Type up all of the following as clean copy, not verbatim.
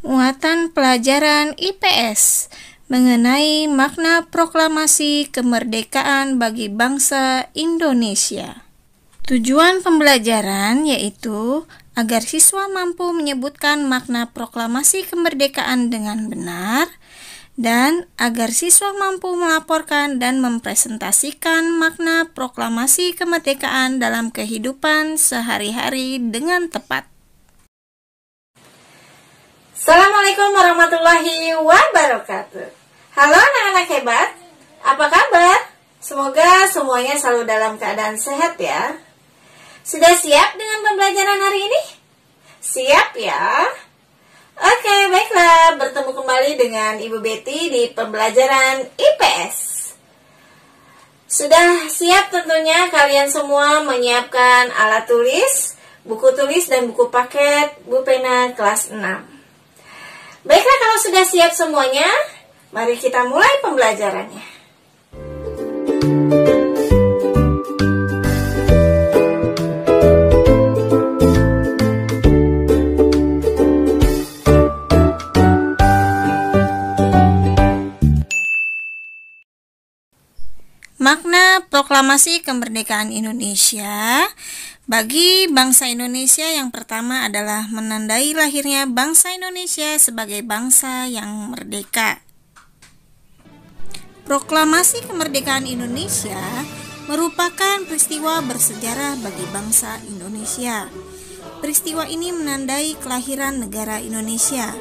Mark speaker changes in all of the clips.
Speaker 1: Muatan pelajaran IPS mengenai makna proklamasi kemerdekaan bagi bangsa Indonesia. Tujuan pembelajaran yaitu agar siswa mampu menyebutkan makna proklamasi kemerdekaan dengan benar dan agar siswa mampu melaporkan dan mempresentasikan makna proklamasi kemerdekaan dalam kehidupan sehari-hari dengan tepat.
Speaker 2: Assalamualaikum warahmatullahi wabarakatuh. Halo anak-anak hebat, apa kabar? Semoga semuanya selalu dalam keadaan sehat ya. Sudah siap dengan pembelajaran hari ini? Siap ya? Oke, baiklah, bertemu kembali dengan Ibu Betty di pembelajaran IPS. Sudah siap tentunya kalian semua menyiapkan alat tulis, buku tulis dan buku paket, buku pena kelas 6. Baiklah, kalau sudah siap semuanya, mari kita mulai pembelajarannya.
Speaker 1: Makna proklamasi kemerdekaan Indonesia bagi bangsa Indonesia yang pertama adalah menandai lahirnya bangsa Indonesia sebagai bangsa yang merdeka. Proklamasi kemerdekaan Indonesia merupakan peristiwa bersejarah bagi bangsa Indonesia. Peristiwa ini menandai kelahiran negara Indonesia.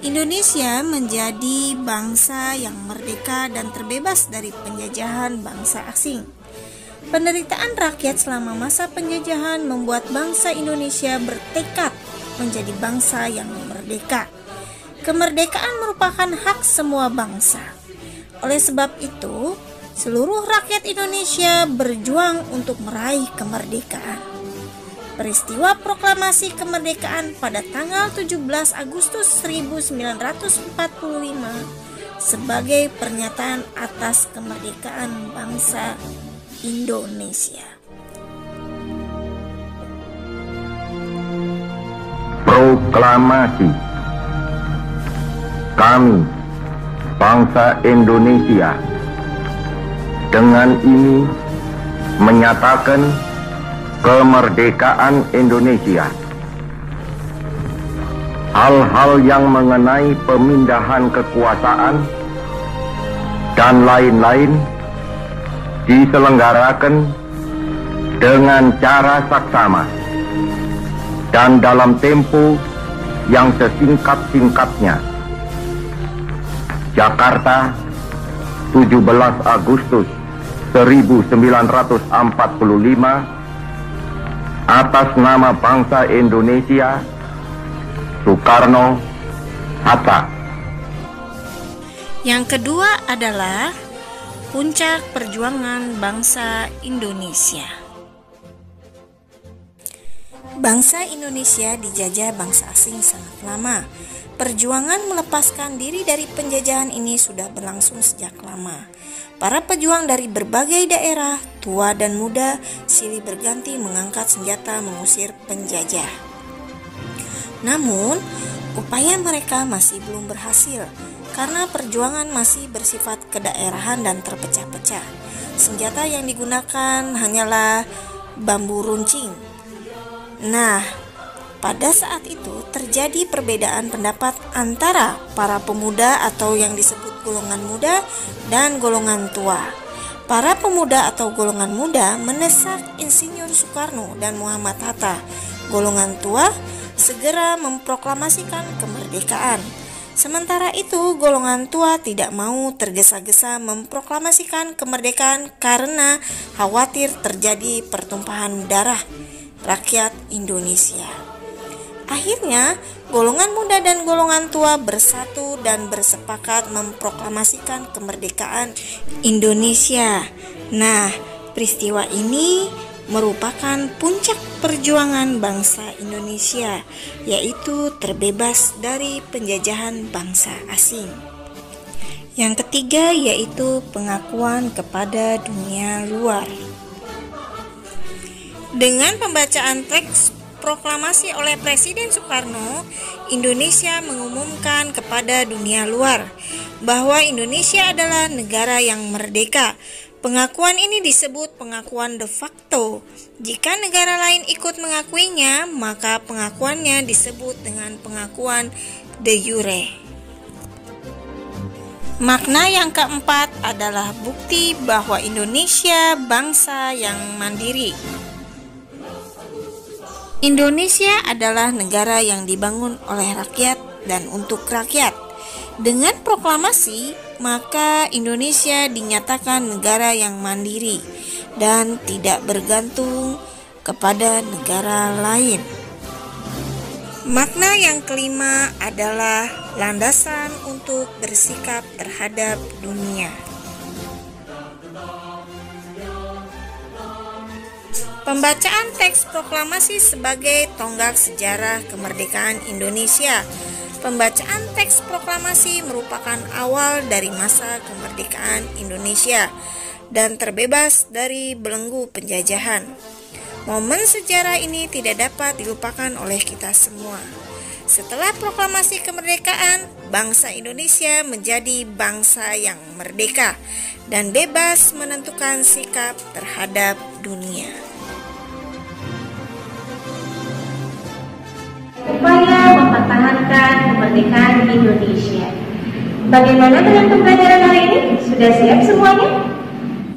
Speaker 1: Indonesia menjadi bangsa yang merdeka dan terbebas dari penjajahan bangsa asing. Penderitaan rakyat selama masa penjajahan membuat bangsa Indonesia bertekad menjadi bangsa yang merdeka. Kemerdekaan merupakan hak semua bangsa. Oleh sebab itu, seluruh rakyat Indonesia berjuang untuk meraih kemerdekaan. Peristiwa proklamasi kemerdekaan pada tanggal 17 Agustus 1945 sebagai pernyataan atas kemerdekaan bangsa Indonesia.
Speaker 3: Proklamasi. Kami, bangsa Indonesia, dengan ini menyatakan kemerdekaan Indonesia. Hal-hal yang mengenai pemindahan kekuasaan dan lain-lain diselenggarakan dengan cara saksama dan dalam tempo yang sesingkat-singkatnya. Jakarta, 17 Agustus 1945, atas nama bangsa Indonesia, Soekarno Hatta.
Speaker 1: Yang kedua adalah puncak perjuangan bangsa Indonesia. Bangsa Indonesia dijajah bangsa asing sangat lama. Perjuangan melepaskan diri dari penjajahan ini sudah berlangsung sejak lama. Para pejuang dari berbagai daerah, tua dan muda, silih berganti mengangkat senjata mengusir penjajah. Namun, upaya mereka masih belum berhasil karena perjuangan masih bersifat kedaerahan dan terpecah-pecah. Senjata yang digunakan hanyalah bambu runcing. Nah, pada saat itu terjadi perbedaan pendapat antara para pemuda atau yang disebut golongan muda dan golongan tua. Para pemuda atau golongan muda mendesak Insinyur Soekarno dan Muhammad Hatta. Golongan tua segera memproklamasikan kemerdekaan. Sementara itu, golongan tua tidak mau tergesa-gesa memproklamasikan kemerdekaan karena khawatir terjadi pertumpahan darah rakyat Indonesia. Akhirnya, golongan muda dan golongan tua bersatu dan bersepakat memproklamasikan kemerdekaan Indonesia. Nah, peristiwa ini merupakan puncak perjuangan bangsa Indonesia, yaitu terbebas dari penjajahan bangsa asing. Yang ketiga yaitu pengakuan kepada dunia luar. Dengan pembacaan teks diproklamasi oleh Presiden Soekarno, Indonesia mengumumkan kepada dunia luar bahwa Indonesia adalah negara yang merdeka. Pengakuan ini disebut pengakuan de facto. Jika negara lain ikut mengakuinya, maka pengakuannya disebut dengan pengakuan de jure. Makna yang keempat adalah bukti bahwa Indonesia bangsa yang mandiri. Indonesia adalah negara yang dibangun oleh rakyat dan untuk rakyat. Dengan proklamasi, maka Indonesia dinyatakan negara yang mandiri dan tidak bergantung kepada negara lain. Makna yang kelima adalah landasan untuk bersikap terhadap dunia. Pembacaan teks proklamasi sebagai tonggak sejarah kemerdekaan Indonesia. Pembacaan teks proklamasi merupakan awal dari masa kemerdekaan Indonesia dan terbebas dari belenggu penjajahan. Momen sejarah ini tidak dapat dilupakan oleh kita semua. Setelah proklamasi kemerdekaan, bangsa Indonesia menjadi bangsa yang merdeka dan bebas menentukan sikap terhadap dunia.
Speaker 2: Upaya mempertahankan kemerdekaan Indonesia. Bagaimana dengan pembelajaran hari ini? Sudah siap semuanya?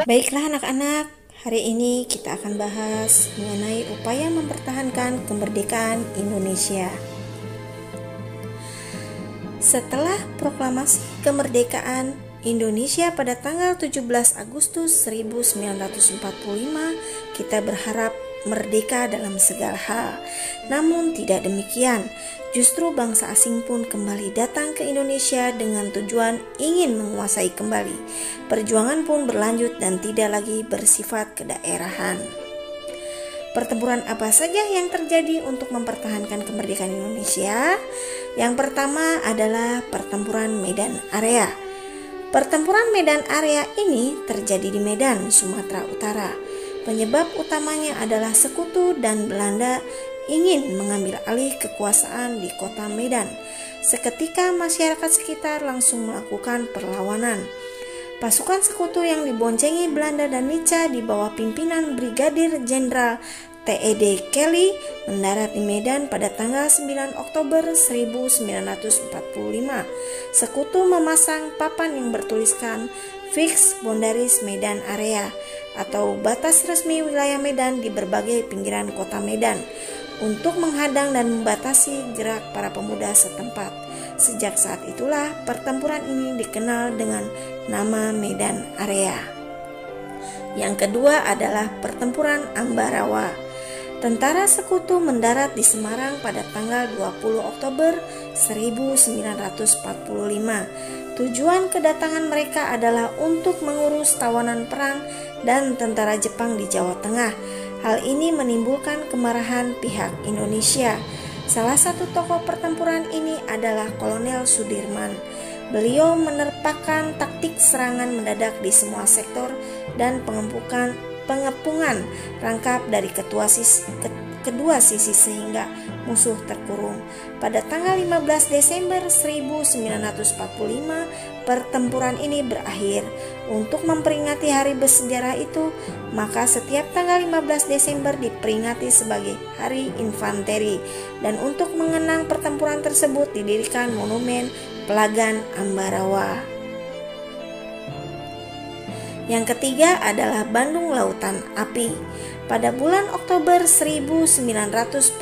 Speaker 1: Baiklah anak-anak, hari ini kita akan bahas mengenai upaya mempertahankan kemerdekaan Indonesia. Setelah proklamasi kemerdekaan Indonesia pada tanggal 17 Agustus 1945, kita berharap merdeka dalam segala hal. Namun tidak demikian, justru bangsa asing pun kembali datang ke Indonesia dengan tujuan ingin menguasai kembali. Perjuangan pun berlanjut dan tidak lagi bersifat kedaerahan. Pertempuran apa saja yang terjadi untuk mempertahankan kemerdekaan Indonesia? Yang pertama adalah pertempuran Medan Area. Pertempuran Medan Area ini terjadi di Medan, Sumatera Utara. Penyebab utamanya adalah Sekutu dan Belanda ingin mengambil alih kekuasaan di kota Medan. Seketika masyarakat sekitar langsung melakukan perlawanan. Pasukan Sekutu yang diboncengi Belanda dan Nica di bawah pimpinan Brigadir Jenderal T.E.D. Kelly mendarat di Medan pada tanggal 9 Oktober 1945. Sekutu memasang papan yang bertuliskan Fix Boundaries Medan Area atau batas resmi wilayah Medan di berbagai pinggiran kota Medan untuk menghadang dan membatasi gerak para pemuda setempat. Sejak saat itulah pertempuran ini dikenal dengan nama Medan Area. Yang kedua adalah pertempuran Ambarawa. Tentara Sekutu mendarat di Semarang pada tanggal 20 Oktober 1945. Tujuan kedatangan mereka adalah untuk mengurus tawanan perang dan tentara Jepang di Jawa Tengah. Hal ini menimbulkan kemarahan pihak Indonesia. Salah satu tokoh pertempuran ini adalah Kolonel Sudirman. Beliau menerapkan taktik serangan mendadak di semua sektor dan pengepungan rangkap dari kedua sisi sehingga musuh terkurung. Pada tanggal 15 Desember 1945, pertempuran ini berakhir. Untuk memperingati hari bersejarah itu, maka setiap tanggal 15 Desember diperingati sebagai Hari Infanteri, dan untuk mengenang pertempuran tersebut didirikan monumen Pelagan Ambarawa. Yang ketiga adalah Bandung Lautan Api. Pada bulan Oktober 1945,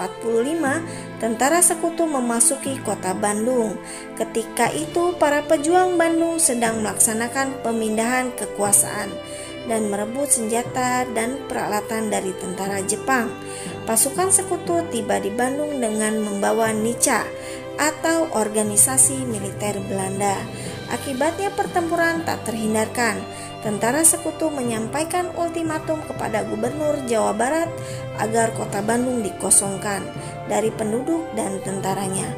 Speaker 1: tentara Sekutu memasuki kota Bandung. Ketika itu, para pejuang Bandung sedang melaksanakan pemindahan kekuasaan dan merebut senjata dan peralatan dari tentara Jepang. Pasukan Sekutu tiba di Bandung dengan membawa Nica atau organisasi militer Belanda. Akibatnya pertempuran tak terhindarkan. Tentara Sekutu menyampaikan ultimatum kepada Gubernur Jawa Barat agar kota Bandung dikosongkan dari penduduk dan tentaranya.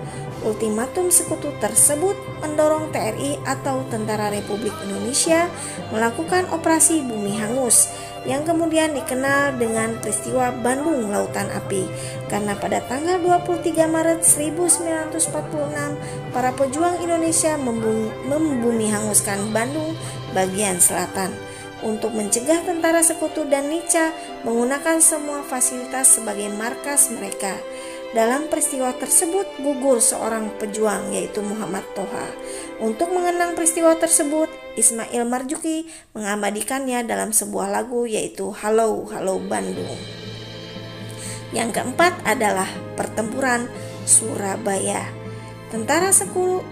Speaker 1: Ultimatum sekutu tersebut mendorong TRI atau Tentara Republik Indonesia melakukan operasi Bumi Hangus yang kemudian dikenal dengan peristiwa Bandung Lautan Api, karena pada tanggal 23 Maret 1946 para pejuang Indonesia membumi hanguskan Bandung bagian selatan untuk mencegah tentara sekutu dan Nica menggunakan semua fasilitas sebagai markas mereka. Dalam peristiwa tersebut gugur seorang pejuang, yaitu Muhammad Toha. Untuk mengenang peristiwa tersebut, Ismail Marzuki mengabadikannya dalam sebuah lagu, yaitu Halo Halo Bandung. Yang keempat adalah pertempuran Surabaya. Tentara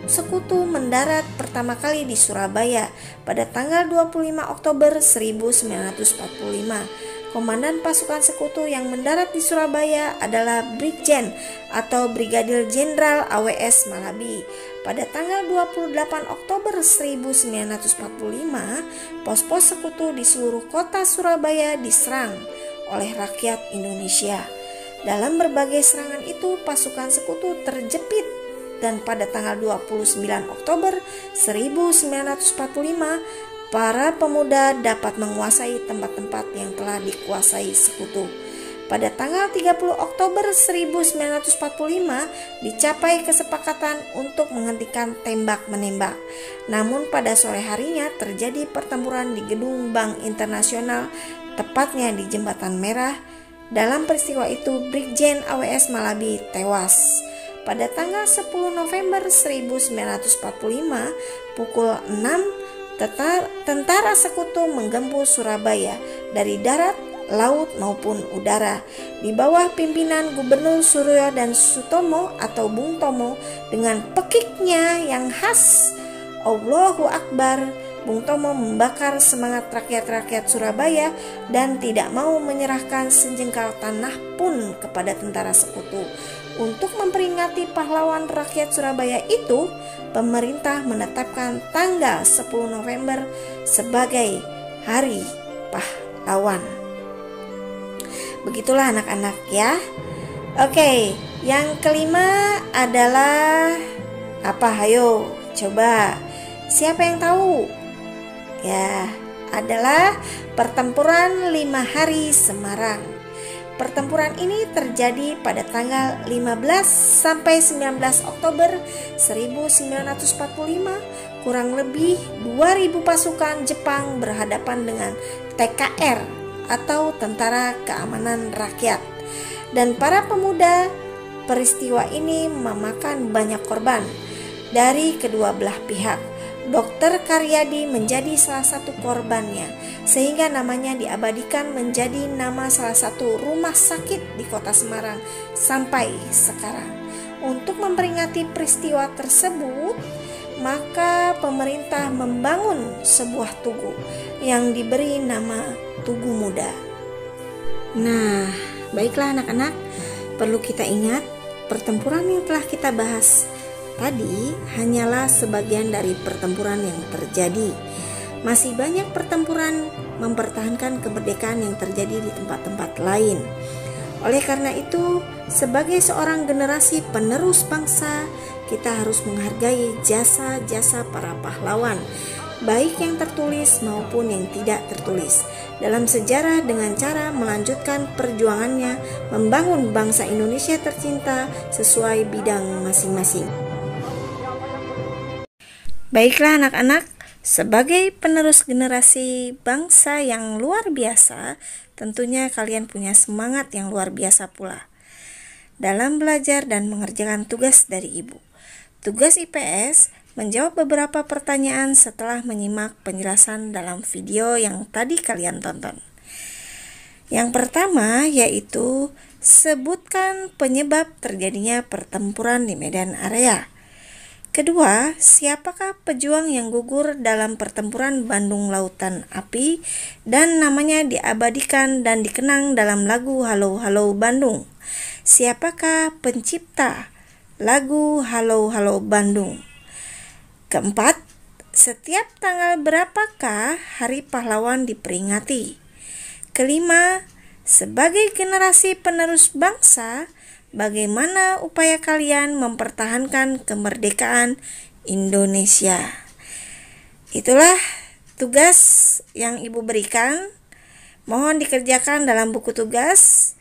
Speaker 1: sekutu mendarat pertama kali di Surabaya pada tanggal 25 Oktober 1945. Komandan pasukan sekutu yang mendarat di Surabaya adalah Brigjen atau Brigadir Jenderal AWS Malabi. Pada tanggal 28 Oktober 1945, pos-pos sekutu di seluruh kota Surabaya diserang oleh rakyat Indonesia. Dalam berbagai serangan itu, pasukan sekutu terjepit dan pada tanggal 29 Oktober 1945, para pemuda dapat menguasai tempat-tempat yang telah dikuasai sekutu. Pada tanggal 30 Oktober 1945 dicapai kesepakatan untuk menghentikan tembak-menembak. Namun pada sore harinya terjadi pertempuran di gedung Bank Internasional, tepatnya di Jembatan Merah. Dalam peristiwa itu Brigjen AWS Malabi tewas. Pada tanggal 10 November 1945 pukul 6, tentara sekutu menggempur Surabaya dari darat, laut maupun udara di bawah pimpinan Gubernur Suryo dan Sutomo atau Bung Tomo dengan pekiknya yang khas Allahu Akbar. Bung Tomo membakar semangat rakyat-rakyat Surabaya dan tidak mau menyerahkan sejengkal tanah pun kepada tentara sekutu. Untuk memperingati pahlawan rakyat Surabaya itu, pemerintah menetapkan tanggal 10 November sebagai Hari Pahlawan. Begitulah anak-anak ya. Oke, yang kelima adalah apa? Hayo, coba. Siapa yang tahu? Ya, adalah pertempuran 5 Hari Semarang. Pertempuran ini terjadi pada tanggal 15 sampai 19 Oktober 1945. Kurang lebih 2000 pasukan Jepang berhadapan dengan TKR atau Tentara Keamanan Rakyat. Dan para pemuda, peristiwa ini memakan banyak korban dari kedua belah pihak. Dr. Karyadi menjadi salah satu korbannya, sehingga namanya diabadikan menjadi nama salah satu rumah sakit di kota Semarang sampai sekarang. Untuk memperingati peristiwa tersebut, maka pemerintah membangun sebuah tugu yang diberi nama Tugu Muda. Nah, baiklah anak-anak, perlu kita ingat pertempuran yang telah kita bahas tadi hanyalah sebagian dari pertempuran yang terjadi. Masih banyak pertempuran mempertahankan kemerdekaan yang terjadi di tempat-tempat lain. Oleh karena itu, sebagai seorang generasi penerus bangsa, kita harus menghargai jasa-jasa para pahlawan, baik yang tertulis maupun yang tidak tertulis, dalam sejarah dengan cara melanjutkan perjuangannya membangun bangsa Indonesia tercinta sesuai bidang masing-masing. Baiklah anak-anak, sebagai penerus generasi bangsa yang luar biasa, tentunya kalian punya semangat yang luar biasa pula dalam belajar dan mengerjakan tugas dari ibu. Tugas IPS menjawab beberapa pertanyaan setelah menyimak penjelasan dalam video yang tadi kalian tonton. Yang pertama yaitu sebutkan penyebab terjadinya pertempuran di medan area. Kedua, siapakah pejuang yang gugur dalam pertempuran Bandung Lautan Api dan namanya diabadikan dan dikenang dalam lagu Halo Halo Bandung? Siapakah pencipta lagu Halo Halo Bandung? Keempat, setiap tanggal berapakah Hari Pahlawan diperingati? Kelima, sebagai generasi penerus bangsa, bagaimana upaya kalian mempertahankan kemerdekaan Indonesia. Itulah tugas yang Ibu berikan. Mohon dikerjakan dalam buku tugas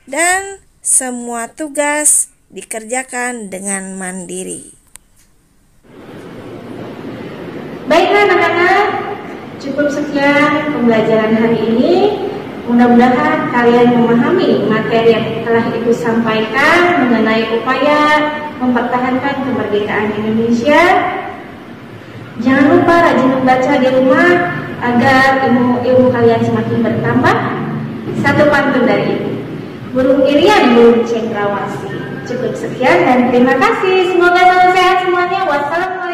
Speaker 1: dan semua tugas dikerjakan dengan mandiri.
Speaker 2: Baiklah anak-anak, cukup sekian pembelajaran hari ini. Mudah-mudahan kalian memahami materi yang telah Ibu sampaikan mengenai upaya mempertahankan kemerdekaan Indonesia. Jangan lupa rajin membaca di rumah agar ilmu kalian semakin bertambah. Satu pantun dari Ibu. Burung irian, burung cendrawasih. Cukup sekian dan terima kasih. Semoga selalu sehat semuanya. Wassalamualaikum.